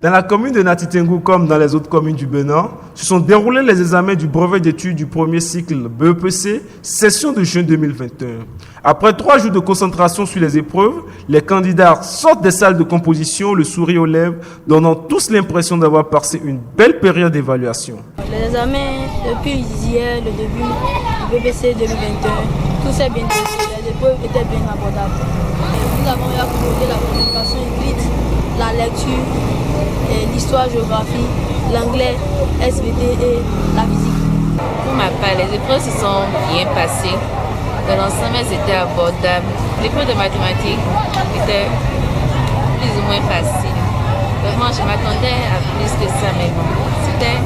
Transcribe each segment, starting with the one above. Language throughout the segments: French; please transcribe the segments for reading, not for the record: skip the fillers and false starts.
Dans la commune de Natitengu, comme dans les autres communes du Bénin, se sont déroulés les examens du brevet d'études du premier cycle BEPC, session de juin 2021. Après 3 jours de concentration sur les épreuves, les candidats sortent des salles de composition, le sourire aux lèvres, donnant tous l'impression d'avoir passé une belle période d'évaluation. Les examens, depuis hier, le début du BEPC 2021, tout s'est bien passé, les épreuves étaient bien abordables. Nous avons eu à couvrir la communication écrite, la lecture, l'histoire-géographie, l'anglais, SVT et la physique. Pour ma part, les épreuves se sont bien passées. Dans l'ensemble, c'était abordable. L'épreuve de mathématiques était plus ou moins facile. Vraiment, je m'attendais à plus que ça, mais bon, c'était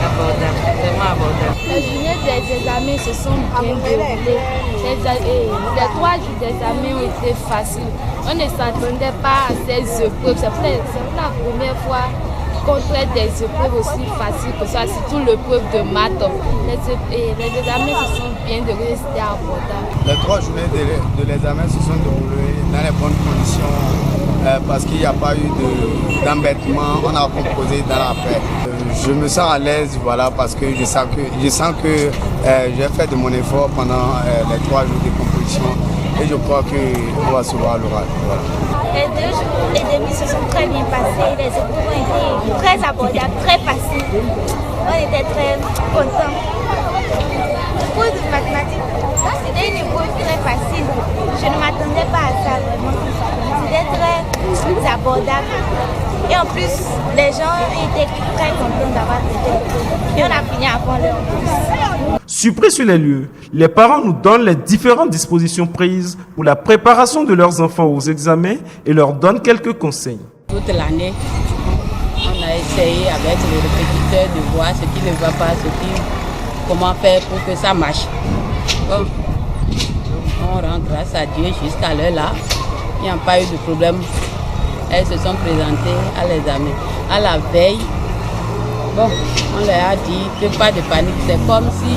abordable, vraiment abordable. Les journées des examens se sont bien déroulées. Les 3 jours d'examen ont été faciles. On ne s'attendait pas à ces épreuves. C'est pour la première fois qu'on traite des épreuves aussi faciles que ça, surtout l'épreuve de maths. Les examens se sont bien déroulés, c'était abordable. Les 3 journées de l'examen se sont déroulées dans les bonnes conditions parce qu'il n'y a pas eu d'embêtement. On a composé dans la paix. Je me sens à l'aise, voilà, parce que je sens que j'ai fait de mon effort pendant les 3 jours de composition et je crois qu'on va se voir à l'oral. Voilà. Les 2 jours et demi se sont très bien passés. Les épreuves ont été très abordables, très faciles. On était très contents. L'épreuve de mathématiques, c'était une épreuve très facile. Je ne m'attendais pas à ça vraiment. C'était très abordable. Et en plus, les gens étaient très contents d'avoir traité l'épreuve. Et on a fini avant l'heure. Surpris sur les lieux, les parents nous donnent les différentes dispositions prises pour la préparation de leurs enfants aux examens et leur donnent quelques conseils. Toute l'année, on a essayé avec le répétiteur de voir ce qui ne va pas, comment faire pour que ça marche. Bon, on rend grâce à Dieu jusqu'à l'heure là, il n'y a pas eu de problème. Elles se sont présentées à l'examen. À la veille, bon, on leur a dit que pas de panique, c'est comme si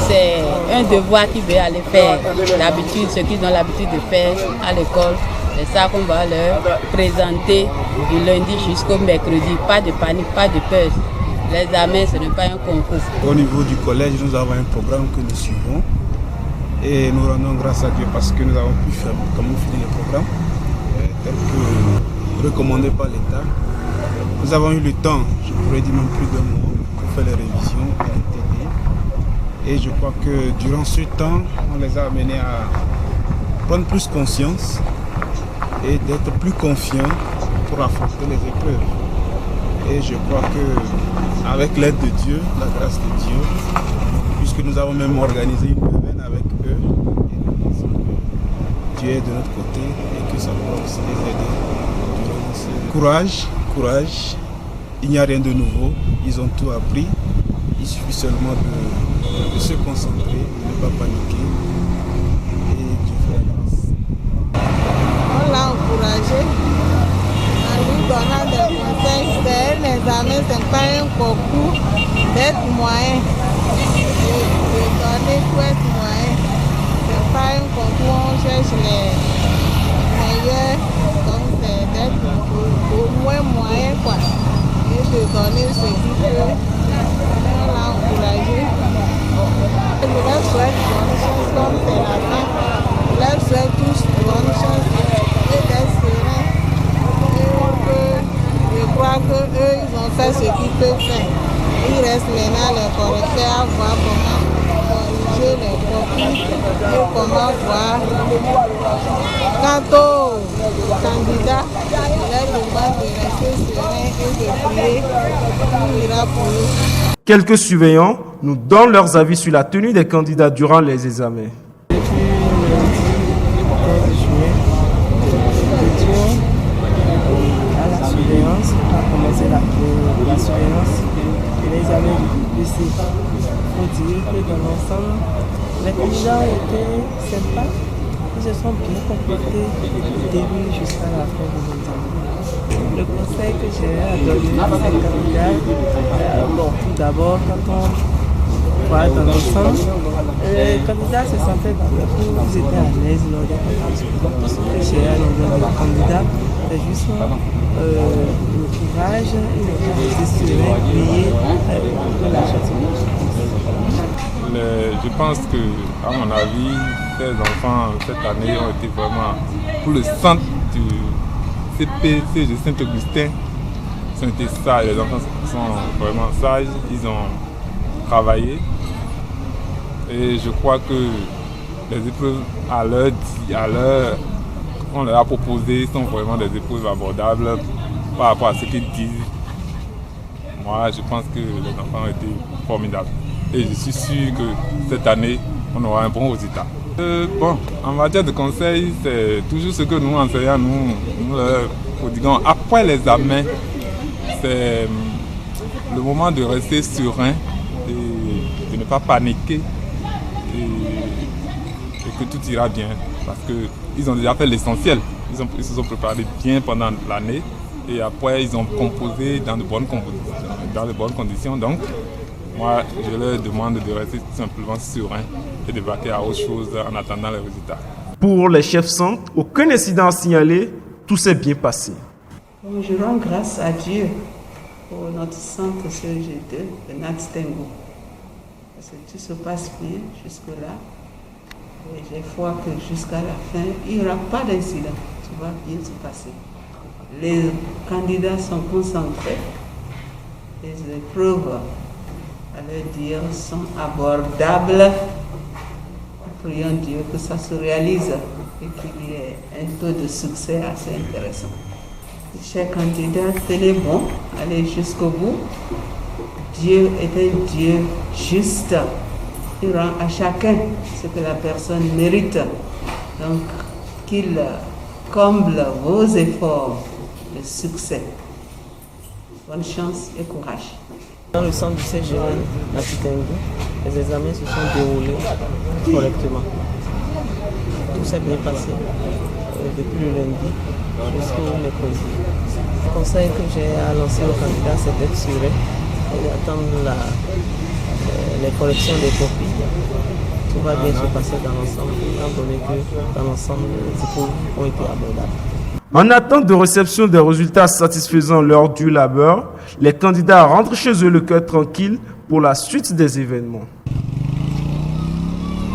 c'est un devoir qu'ils veulent aller faire. D'habitude, ce qu'ils ont l'habitude de faire à l'école, c'est ça qu'on va leur présenter du lundi jusqu'au mercredi. Pas de panique, pas de peur. L'examen, ce n'est pas un concours. Au niveau du collège, nous avons un programme que nous suivons et nous rendons grâce à Dieu parce que nous avons pu faire comme nous finir le programme tel que recommandé par l'État. Nous avons eu le temps, je pourrais dire même plus d'un mois, pour faire les révisions à l'TD. Et je crois que durant ce temps, on les a amenés à prendre plus conscience et d'être plus confiants pour affronter les épreuves. Et je crois qu'avec l'aide de Dieu, la grâce de Dieu, puisque nous avons même organisé une neuvaine avec eux, et nous pensons que Dieu est de notre côté et que ça va aussi les aider durant ce courage. Il n'y a rien de nouveau, ils ont tout appris. Il suffit seulement de se concentrer, de ne pas paniquer. Et Dieu fait la grâce. On l'a encouragé en lui donnant des conseils. C'est un examen, ce n'est pas un concours d'être moyen. De donner pour être moyen. Ce n'est pas un concours, on cherche les meilleurs. Donc c'est d'être au moins moyen, quoi. Et de donner ce qu'il peut. On l'a encouragé. Je leur souhaite bonne chance comme c'est la fin. Je leur souhaite tous bonne chance et d'être sereins. Je crois qu'eux, ils ont fait ce qu'ils peuvent faire. Il reste maintenant les correcteurs à voir comment corriger les copies et comment voir. Quant aux candidats, je leur demande de rester sereins et de prier. Tout ira pour eux. Quelques surveillants nous donnent leurs avis sur la tenue des candidats durant les examens. Depuis le 14 juillet, à la surveillance, on a commencé la surveillance et les examens du BC. Il faut dire que dans l'ensemble, les candidats ont été sympas, ils se sont bien complétés du début jusqu'à la fin de l'examen. Le conseil que j'ai à donner à ces candidats, tout d'abord, quand on voit dans l'ensemble, les candidats se sentaient bien, ils étaient à l'aise lors des compétitions. Tout ce que j'ai à donner aux candidats, C'est juste le courage et le capacité de payer de l'argent. Je pense que, à mon avis, ces enfants cette année ont été vraiment pour le centre du CPC de Saint-Augustin. Ils ont été sages, les enfants sont vraiment sages, ils ont travaillé. Et je crois que les épreuves on leur a proposé sont vraiment des épreuves abordables par rapport à ce qu'ils disent. Moi, je pense que les enfants ont été formidables. Et je suis sûr que cette année, on aura un bon résultat. En matière de conseils, c'est toujours ce que nous enseignons, nous leur prodiguons. Après l'examen, c'est le moment de rester serein et de ne pas paniquer et que tout ira bien. Parce qu'ils ont déjà fait l'essentiel. Ils se sont préparés bien pendant l'année et après ils ont composé dans de bonnes conditions. Donc, moi, je leur demande de rester tout simplement serein et de vaquer à autre chose en attendant les résultats. Pour les chefs centres, aucun incident à signaler, tout s'est bien passé. Je rends grâce à Dieu pour notre centre CEG2 de Natstengo. Parce que tout se passe bien jusque-là. Et j'ai foi que jusqu'à la fin, il n'y aura pas d'incident. Tout va bien se passer. Les candidats sont concentrés. Les épreuves, à leur dire, sont abordables. Prions Dieu que ça se réalise et qu'il y ait un taux de succès assez intéressant. Chers candidats, tenez bon, allez jusqu'au bout. Dieu est un Dieu juste. Il rend à chacun ce que la personne mérite. Donc, qu'il comble vos efforts de succès. Bonne chance et courage. Dans le centre du CGN Natitengo, les examens se sont déroulés correctement. Tout s'est bien passé depuis le lundi jusqu'au mercredi. Le conseil que j'ai à lancer aux candidats, c'est d'être serein et d'attendre les corrections des copies. Tout va bien se passer dans l'ensemble, étant donné que dans l'ensemble, les épreuves ont été abordables. En attente de réception des résultats satisfaisants lors du labeur, les candidats rentrent chez eux le cœur tranquille pour la suite des événements.